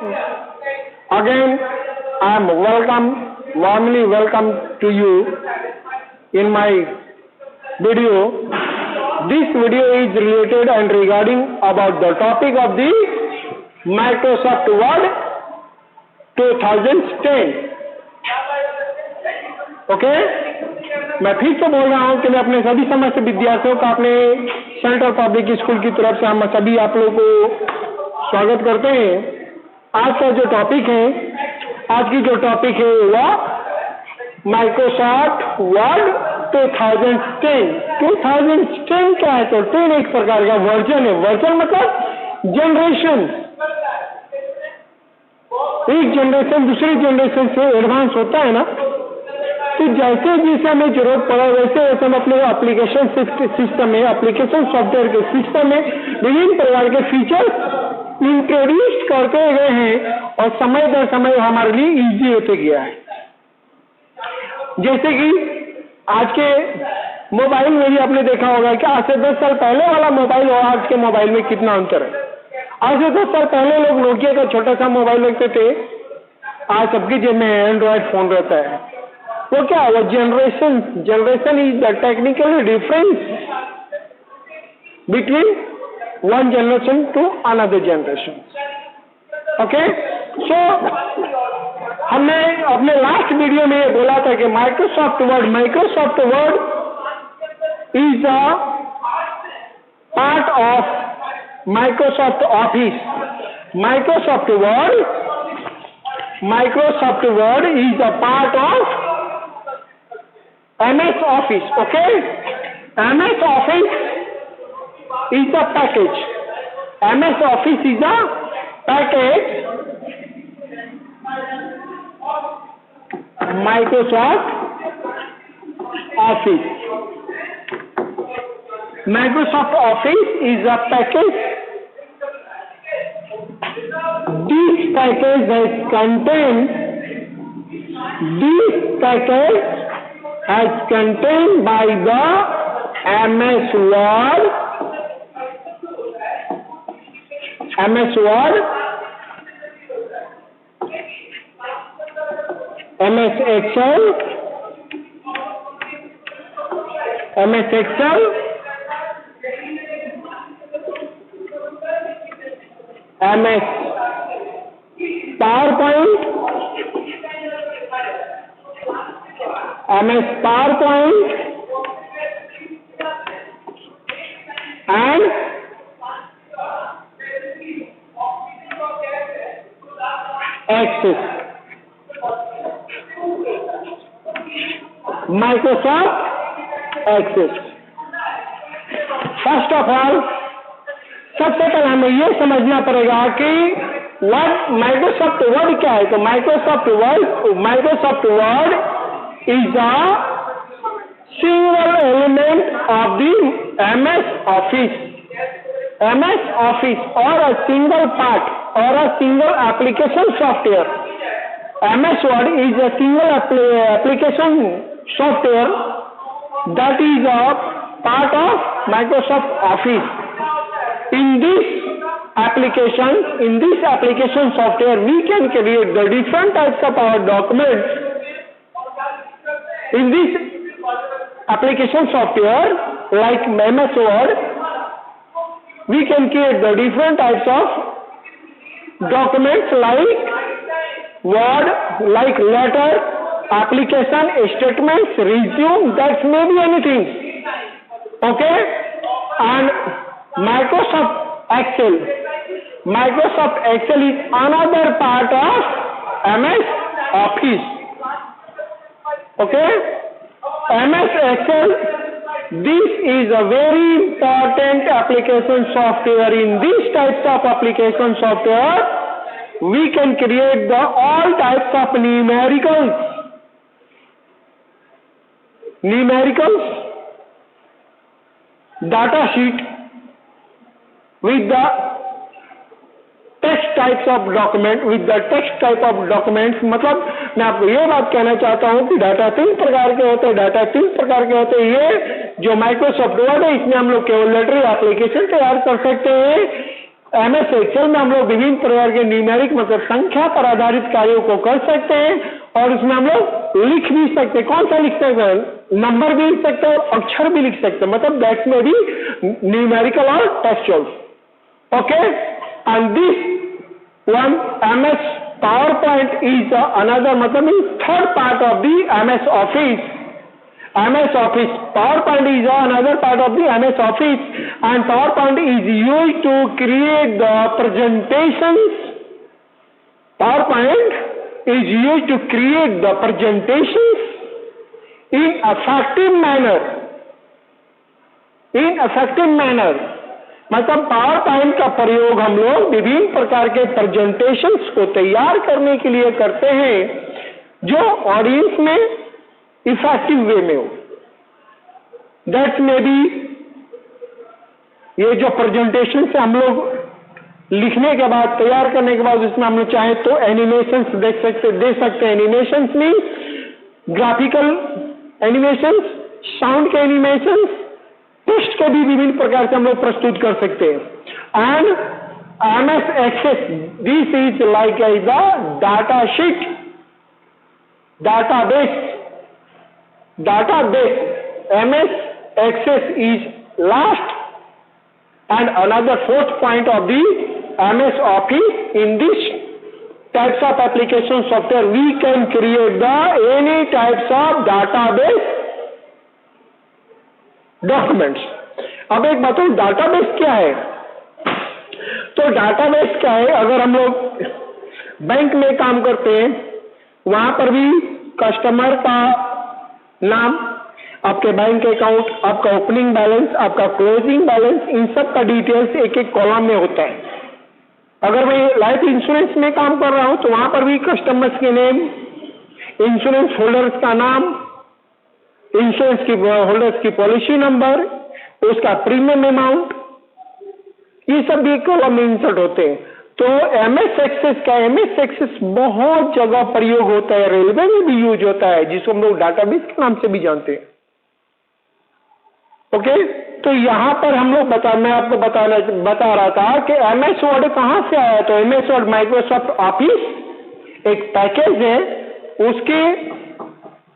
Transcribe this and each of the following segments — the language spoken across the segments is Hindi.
Again, I am warmly welcome to you in my video. This video is related and regarding about the topic of the Microsoft Word 2010. Okay, मैं फिर से बोल रहा हूं कि मैं अपने सभी समस्त विद्यार्थियों का अपने सेंट्रल पब्लिक स्कूल की तरफ से हम सभी आप लोगों को स्वागत करते हैं। आज का जो टॉपिक है, आज की जो टॉपिक है वह माइक्रोसॉफ्ट वर्ड 2010। 2010 क्या है? तो 10 एक प्रकार का वर्जन है। वर्जन मतलब जनरेशन। एक जनरेशन दूसरी जनरेशन से एडवांस होता है ना, तो जैसे जैसे हमें जरूरत पड़ा वैसे वैसे हम अपने एप्लीकेशन सिस्टम में, एप्लीकेशन सॉफ्टवेयर के सिस्टम में विभिन्न प्रकार के फीचर्स इंट्रोड्यूस करते गए हैं और समय दर समय हमारे लिए इजी होते गया है। जैसे कि आज के मोबाइल में भी आपने देखा होगा कि आज से 10 साल पहले वाला मोबाइल और आज के मोबाइल में कितना अंतर है। आज से 10 साल पहले लोग नोकिया का छोटा सा मोबाइल रखते थे, आज सबकी जेब में एंड्रॉयड फोन रहता है। वो क्या है? Generation is the technical difference between one generation to another generation. Okay, so हमने अपने लास्ट वीडियो में ये बोला था कि Microsoft Word is the part of Microsoft Office. Microsoft Word is the part of MS Office. Okay, MS Office is the package. MS Office is a package. Microsoft Office is a package. This package has contained by the MS Word, MS Excel, MS PowerPoint, MS PowerPoint and Access. Microsoft Access. First of all, सबसे पहले हमें यह समझना पड़ेगा कि माइक्रोसॉफ्ट वर्ड क्या है। तो Microsoft word is a single element of the MS Office. MS Office or a single part or a single application software. MS Word is a single application software that is a part of Microsoft Office. In this application software, we can create the different types of our documents. In this application software, like MS Word, we can create the different types of documents like Word, like letter, application, statements, resume, that may be anything. Okay? And Microsoft Excel is another part of MS Office. Okay, MS Excel, this is a very important application software. In these types of application software, we can create all types of numericals, data sheet with the text types of document, मतलब मैं आपको ये बात कहना चाहता हूं कि डाटा तीन प्रकार के होते हैं। ये जो माइक्रोसॉफ्ट वर्ड है, इसमें हम लोग केवल लेटर एप्लीकेशन तैयार कर सकते हैं MS एक्सेल में हम लोग विभिन्न प्रकार के न्यूमेरिक मतलब संख्या पर आधारित कार्यों को कर सकते हैं और उसमें हम लोग लिख भी सकते हैं। कौन सा लिख सकते हैं? नंबर भी लिख सकते हैं और अक्षर भी लिख सकते हैं, मतलब दैट्स में भी न्यूमेरिकल और textual. Okay, and this one MS PowerPoint is another, मतलब third part of the MS Office. MS Office, PowerPoint is another part of the MS Office, and PowerPoint is used to create the presentations. PowerPoint is used to create the presentations in effective manner. In effective manner, मतलब पावर पॉइंट का प्रयोग हम लोग विभिन्न प्रकार के प्रेजेंटेशंस को तैयार करने के लिए करते हैं जो ऑडियंस में इफेक्टिव वे में हो। दैट में भी ये जो प्रेजेंटेशन से हम लोग लिखने के बाद तैयार करने के बाद उसमें हम लोग चाहे तो एनिमेशंस दे सकते हैं। Animations mean graphical animations, sound के एनिमेशंस, टेक्स्ट के भी विभिन्न प्रकार से हम लोग प्रस्तुत कर सकते हैं। And MS Access, this is like the data sheet, database. MS Access is last and another fourth point of the MS Office. In this types of application software, we can create the any types of database documents. अब एक बताऊं डाटाबेस क्या है? तो डाटाबेस क्या है, अगर हम लोग बैंक में काम करते हैं वहां पर भी कस्टमर का नाम, आपके बैंक अकाउंट, आपका ओपनिंग बैलेंस, आपका क्लोजिंग बैलेंस, इन सब का डिटेल्स एक एक कॉलम में होता है। अगर मैं लाइफ इंश्योरेंस में काम कर रहा हूं तो वहां पर भी कस्टमर्स के नेम, इंश्योरेंस होल्डर्स का नाम, इंश्योरेंस की होल्डर्स की पॉलिसी नंबर, उसका प्रीमियम अमाउंट, ये सब भी कॉलम में इंसर्ट होते हैं। तो MS Access का MS Access बहुत जगह प्रयोग होता है, रेलवे में भी यूज होता है, जिसको हम लोग डाटाबेस के नाम से भी जानते हैं। ओके, तो यहां पर हम लोग मैं आपको बता रहा था कि MS Word कहां से आया। तो MS Word माइक्रोसॉफ्ट ऑफिस एक पैकेज है,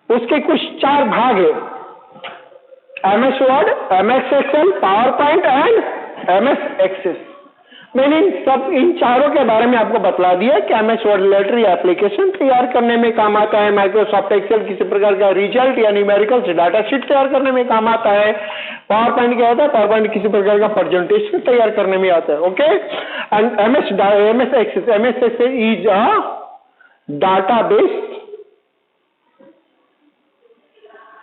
उसके कुछ 4 भाग है, MS Word, MS Excel, PowerPoint and MS Access। मैंने इन चारों के बारे में आपको बतला दिया कि MS Word लेटर या एप्लीकेशन तैयार करने में काम आता है, माइक्रोसॉफ्ट एक्सेल किसी प्रकार का रिजल्ट या न्यूमेरिकल से डाटा शीट तैयार करने में काम आता है, PowerPoint क्या होता है, PowerPoint किसी प्रकार का प्रेजेंटेशन तैयार करने में आता है। Okay, and MS Access is a database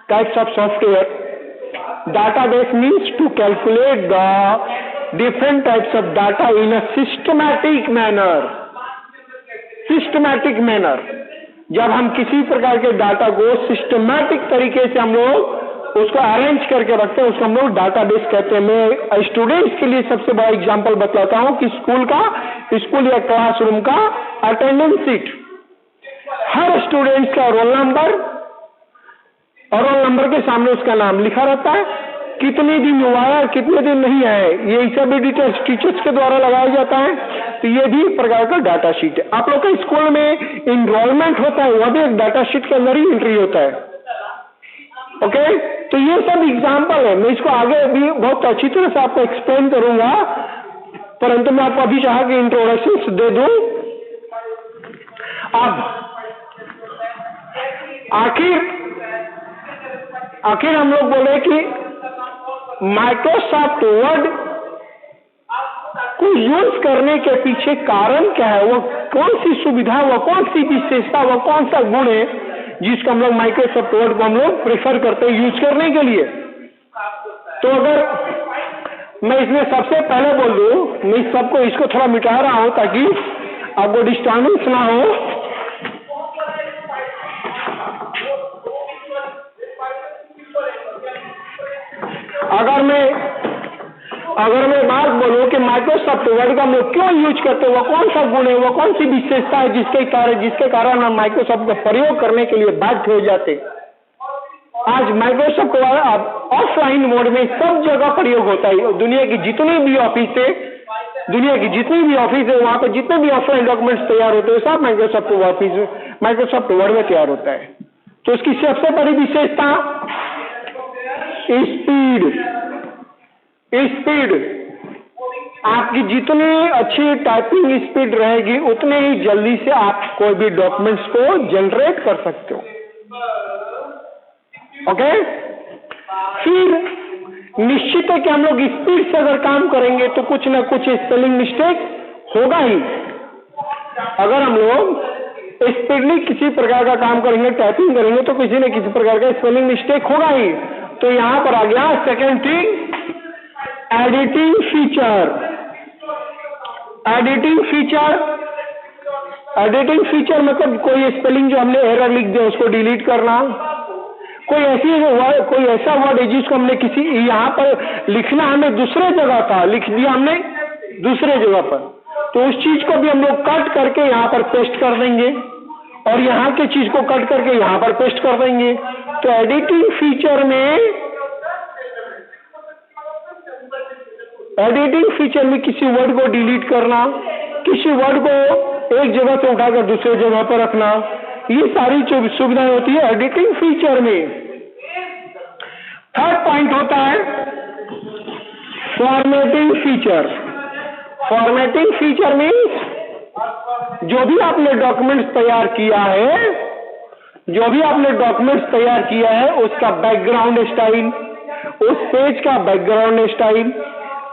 types of software. Database means to calculate the different types of data in a systematic manner. जब हम किसी प्रकार के डाटा को सिस्टमैटिक तरीके से हम लोग उसको अरेंज करके रखते हैं, उसको हम लोग डाटाबेस कहते हैं। मैं स्टूडेंट्स के लिए सबसे बड़ा एग्जांपल बतलाता हूं कि स्कूल या क्लासरूम का अटेंडेंस शीट, हर स्टूडेंट्स का रोल नंबर और रोल नंबर के सामने उसका नाम लिखा रहता है, कितने दिन हुआ है, कितने दिन नहीं आए, ये सब डिटेल्स टीचर्स के द्वारा लगाया जाता है। तो ये भी एक प्रकार का डाटा शीट है। आप लोग का स्कूल में इनरोलमेंट होता है, वह भी एक डाटा शीट के अंदर ही एंट्री होता है। ओके, तो ये सब एग्जाम्पल है। मैं इसको आगे भी बहुत अच्छी तरह से आपको एक्सप्लेन करूंगा, परंतु मैं आपको अभी चाहा कि इंट्रोडक्शन दे दूं। अब आखिर हम लोग बोले कि माइक्रोसॉफ्ट वर्ड को यूज करने के पीछे कारण क्या है, वो कौन सी सुविधा, वो कौन सी विशेषता, वो कौन सा गुण है जिसको हम लोग माइक्रोसॉफ्ट वर्ड को हम लोग प्रेफर करते हैं यूज करने के लिए। तो अगर मैं इसमें सबसे पहले बोल दूं, मैं सबको इसको थोड़ा मिटा रहा हूं ताकि आपको डिस्टर्बेंस ना हो। अगर मैं बात बोलूं कि माइक्रोसॉफ्ट वर्ड का हम लोग क्यों यूज करते हैं, वो कौन सा गुण है, वो कौन सी विशेषता है जिसके कारण हम माइक्रोसॉफ्ट का प्रयोग करने के लिए बाध्य हो जाते। आज माइक्रोसॉफ्ट वर्ड ऑफलाइन मोड में सब जगह प्रयोग होता है। दुनिया की जितनी भी ऑफिस है दुनिया की जितनी भी ऑफिस है वहां पर जितने भी ऑफलाइन डॉक्यूमेंट्स तैयार होते हैं सब माइक्रोसॉफ्ट वर्ड में तैयार होता है। तो उसकी सबसे बड़ी विशेषता स्पीड। आपकी जितनी अच्छी टाइपिंग स्पीड रहेगी उतने ही जल्दी से आप कोई भी डॉक्यूमेंट्स को जनरेट कर सकते हो। ओके, फिर निश्चित है कि हम लोग स्पीड से अगर काम करेंगे तो कुछ ना कुछ स्पेलिंग मिस्टेक होगा ही। अगर हम लोग स्पीडली किसी प्रकार का काम करेंगे, टाइपिंग करेंगे, तो किसी न किसी प्रकार का स्पेलिंग मिस्टेक होगा ही। तो यहां पर आ गया सेकेंड थिंग, एडिटिंग फीचर मतलब कोई स्पेलिंग जो हमने एरर लिख दिया उसको डिलीट करना। कोई ऐसा वर्ड है जिसको हमने किसी यहाँ पर लिखना हमें दूसरे जगह था, लिख दिया हमने दूसरे जगह पर, तो उस चीज को भी हम लोग कट करके यहाँ पर पेस्ट कर देंगे और यहाँ की चीज को कट करके यहाँ पर पेस्ट कर देंगे। तो एडिटिंग फीचर में किसी वर्ड को डिलीट करना, किसी वर्ड को एक जगह से उठाकर दूसरे जगह पर रखना, ये सारी जो सुविधाएं होती है एडिटिंग फीचर में। थर्ड पॉइंट होता है फॉर्मेटिंग फीचर मीन्स जो भी आपने डॉक्यूमेंट्स तैयार किया है उसका बैकग्राउंड स्टाइल, उस पेज का बैकग्राउंड स्टाइल,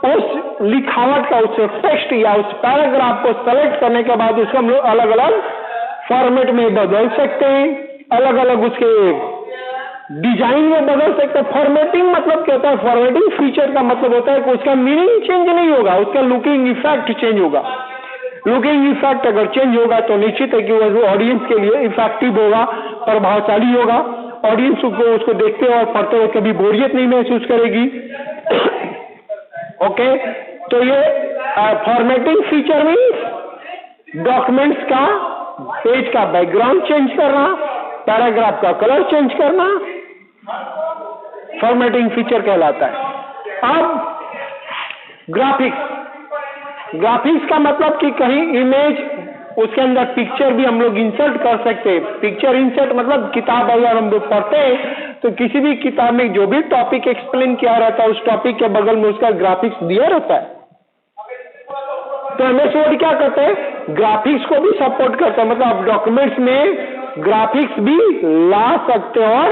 उस लिखावट का, उस टेक्स्ट या उस पैराग्राफ को सेलेक्ट करने के बाद उसको हम लोग अलग अलग फॉर्मेट में बदल सकते हैं, अलग अलग उसके डिजाइन में बदल सकते हैं। फॉर्मेटिंग मतलब क्या होता है? फॉर्मेटिंग फीचर का मतलब होता है कि उसका मीनिंग चेंज नहीं होगा, उसका लुकिंग इफेक्ट चेंज होगा। लुकिंग इफेक्ट अगर चेंज होगा तो निश्चित है कि वो ऑडियंस के लिए इफेक्टिव होगा, प्रभावशाली होगा। ऑडियंस उसको देखते और पढ़ते हुए कभी बोरियत नहीं महसूस करेगी। ओके, तो ये फॉर्मेटिंग फीचर मीन्स डॉक्यूमेंट्स का पेज का बैकग्राउंड चेंज करना, पैराग्राफ का कलर चेंज करना, फॉर्मेटिंग फीचर कहलाता है। अब ग्राफिक्स का मतलब कि कहीं इमेज, उसके अंदर पिक्चर भी हम लोग इंसर्ट कर सकते हैं। पिक्चर इंसर्ट मतलब किताब अगर हम लोग पढ़ते हैं तो किसी भी किताब में जो भी टॉपिक एक्सप्लेन किया रहता है उस टॉपिक के बगल में उसका ग्राफिक्स दिया रहता है। तो एमएस वर्ड क्या करते हैं? ग्राफिक्स को भी सपोर्ट करता है, मतलब आप डॉक्यूमेंट्स में ग्राफिक्स भी ला सकते हैं और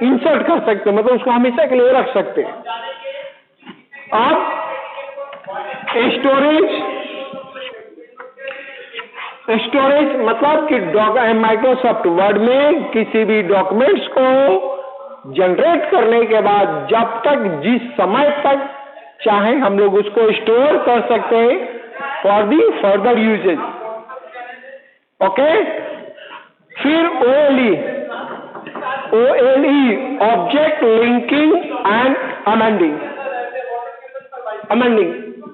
इंसर्ट कर सकते हैं, मतलब उसको हमेशा के लिए रख सकते हैं। आप स्टोरेज मतलब कि माइक्रोसॉफ्ट वर्ड में किसी भी डॉक्यूमेंट्स को जनरेट करने के बाद जब तक जिस समय तक चाहे हम लोग उसको स्टोर कर सकते हैं for the further usages. Okay, फिर OLE object linking and amending.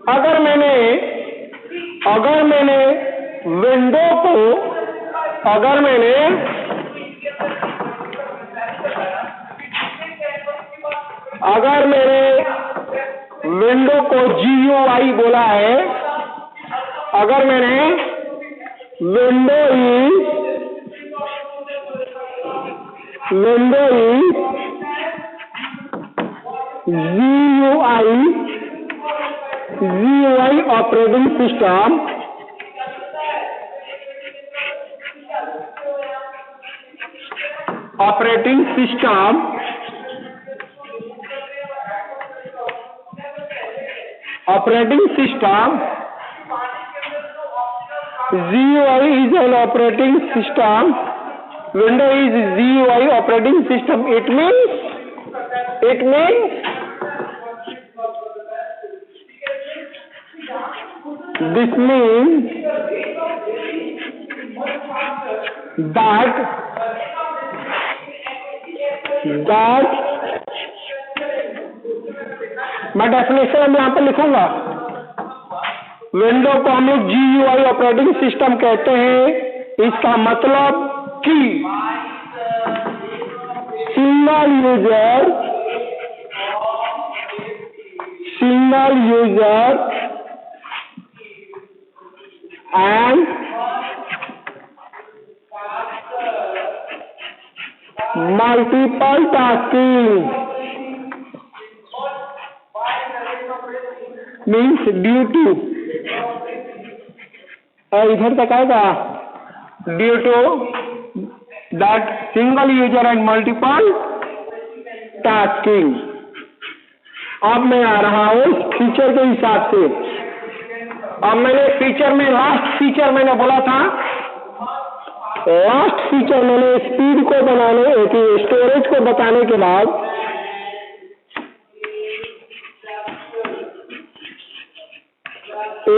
अगर मैंने विंडो को GUI बोला है, अगर मैंने window GUI operating system GUI is an operating system. Windows is GUI operating system. It means this means that मैं डेफिनेशन में यहां पर लिखूंगा। विंडो को हम लोग GUI ऑपरेटिंग सिस्टम कहते हैं। इसका मतलब कि single user and multiple tasking means due to, इधर तक आएगा, due to that single user and multiple tasking। अब मैं आ रहा हूँ फीचर के हिसाब से। अब मैंने फीचर में लास्ट फीचर मैंने बोला था, लास्ट फीचर मैंने स्पीड को बनाने की स्टोरेज को बताने के बाद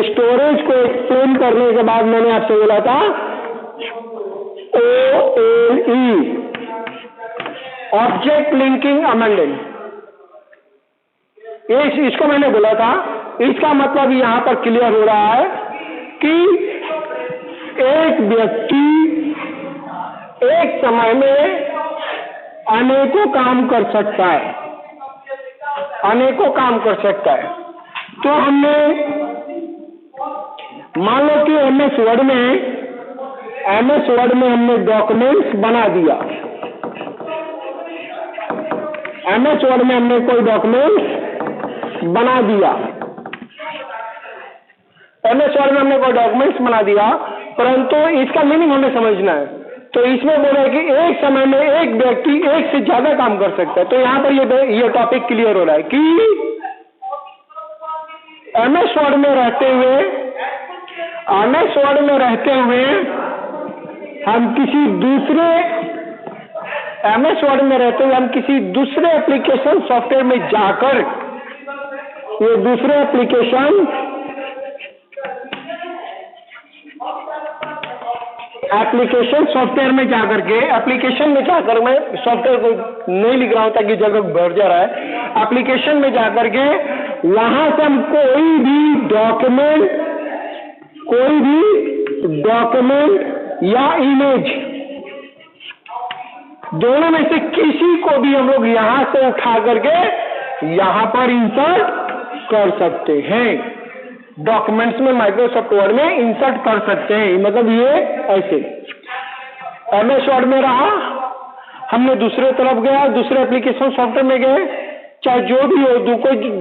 स्टोरेज को एक्सप्लेन करने के बाद मैंने आपसे बोला था OLE, ऑब्जेक्ट लिंकिंग अमेंडेंट। इसको मैंने बोला था, इसका मतलब यहां पर क्लियर हो रहा है कि एक व्यक्ति एक समय में अनेकों काम कर सकता है, अनेकों काम कर सकता है। तो हमने मान लो कि MS वर्ड में हमने डॉक्यूमेंट्स बना दिया, MS वर्ड में हमने कोई डॉक्यूमेंट्स बना दिया, MS वर्ड में हमने कोई डॉक्यूमेंट्स बना दिया, परंतु इसका मीनिंग हमें समझना है। तो इसमें बोला कि एक समय में एक व्यक्ति एक से ज्यादा काम कर सकता है। तो यहाँ पर ये टॉपिक क्लियर हो रहा है कि MS वर्ड में रहते हुए हम किसी दूसरे एप्लीकेशन सॉफ्टवेयर में जाकर ये दूसरे एप्लीकेशन सॉफ्टवेयर में जाकर के मैं सॉफ्टवेयर को नहीं लिख रहा हूं ताकि जगह भर जा रहा है। एप्लीकेशन में जाकर के वहां से हम कोई भी डॉक्यूमेंट या इमेज दोनों में से किसी को भी हम लोग यहां से उठा करके यहां पर इंसर्ट कर सकते हैं। डॉक्यूमेंट्स में माइक्रोसॉफ्ट वर्ड में इंसर्ट कर सकते हैं। मतलब ये ऐसे MS वर्ड में रहा, हमने दूसरे तरफ गया, दूसरे एप्लीकेशन सॉफ्टवेयर में गए, चाहे जो भी हो,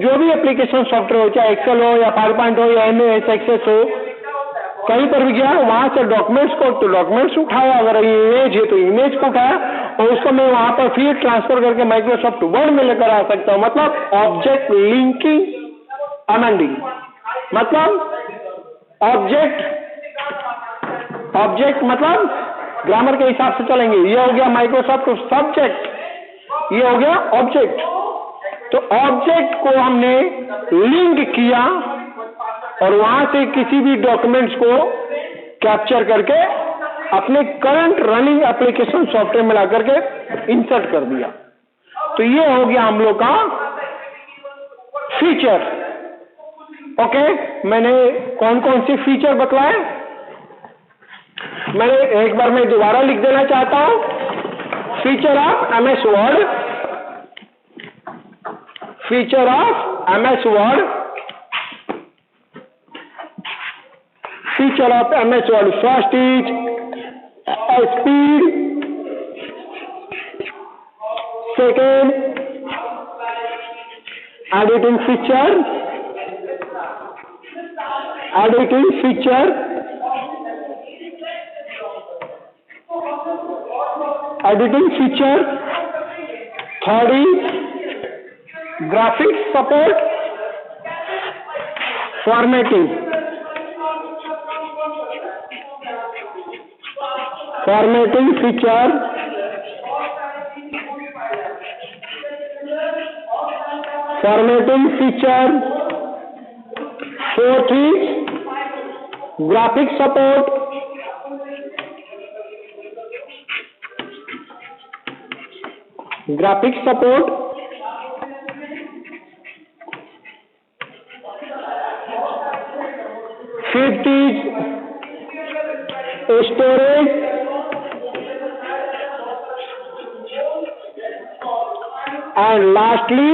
जो भी एप्लीकेशन सॉफ्टवेयर हो, चाहे एक्सेल हो या पावरपॉइंट हो या MS एक्सेस हो, कहीं पर भी गया, वहां से डॉक्यूमेंट्स उठाया, अगर इमेज है तो इमेज को उठाया और उसको मैं वहां पर फिर ट्रांसफर करके माइक्रोसॉफ्ट वर्ड में लेकर आ सकता हूं। मतलब ऑब्जेक्ट लिंकिंग अमेंडिंग, मतलब ऑब्जेक्ट मतलब ग्रामर के हिसाब से चलेंगे। ये हो गया माइक्रोसॉफ्ट सब्जेक्ट, ये हो गया ऑब्जेक्ट। तो ऑब्जेक्ट को हमने लिंक किया और वहां से किसी भी डॉक्यूमेंट्स को कैप्चर करके अपने करंट रनिंग एप्लीकेशन सॉफ्टवेयर में ला करके इंसर्ट कर दिया। तो ये हो गया हम लोग का फीचर। ओके, मैंने कौन कौन सी फीचर बतलाए, मैंने एक बार मैं दोबारा लिख देना चाहता हूं। Feature of MS word, feature of MS word, feature of MS word. First is speed, second editing feature, editing feature. Third is graphics support, formatting feature. Fourth is graphics support, fifth is storage, and lastly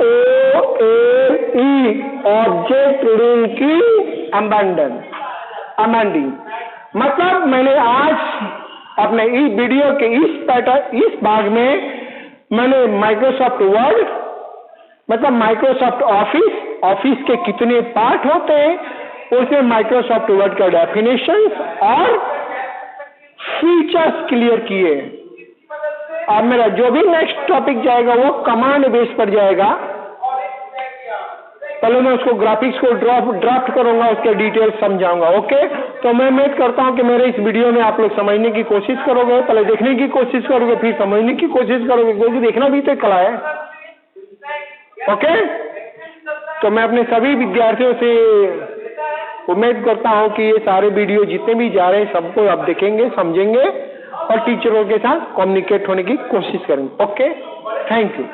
OLE, E object link की अमेंडिंग। मतलब मैंने आज अपने इस वीडियो के इस भाग में मैंने माइक्रोसॉफ्ट वर्ड मतलब माइक्रोसॉफ्ट ऑफिस के कितने पार्ट होते हैं उसमें माइक्रोसॉफ्ट वर्ड का डेफिनेशन और फीचर्स क्लियर किए। अब मेरा जो भी नेक्स्ट टॉपिक जाएगा वो कमांड बेस पर जाएगा। पहले मैं उसको ग्राफिक्स को ड्राफ्ट करूंगा, उसके डिटेल्स समझाऊंगा। ओके, तो मैं उम्मीद करता हूं कि मेरे इस वीडियो में आप लोग समझने की कोशिश करोगे, पहले देखने की कोशिश करोगे, फिर समझने की कोशिश करोगे, क्योंकि देखना भी तो कला है। ओके, तो मैं अपने सभी विद्यार्थियों से उम्मीद करता हूं कि ये सारे वीडियो जितने भी जा रहे हैं सबको आप देखेंगे, समझेंगे और टीचरों के साथ कम्युनिकेट होने की कोशिश करेंगे। Okay, thank you.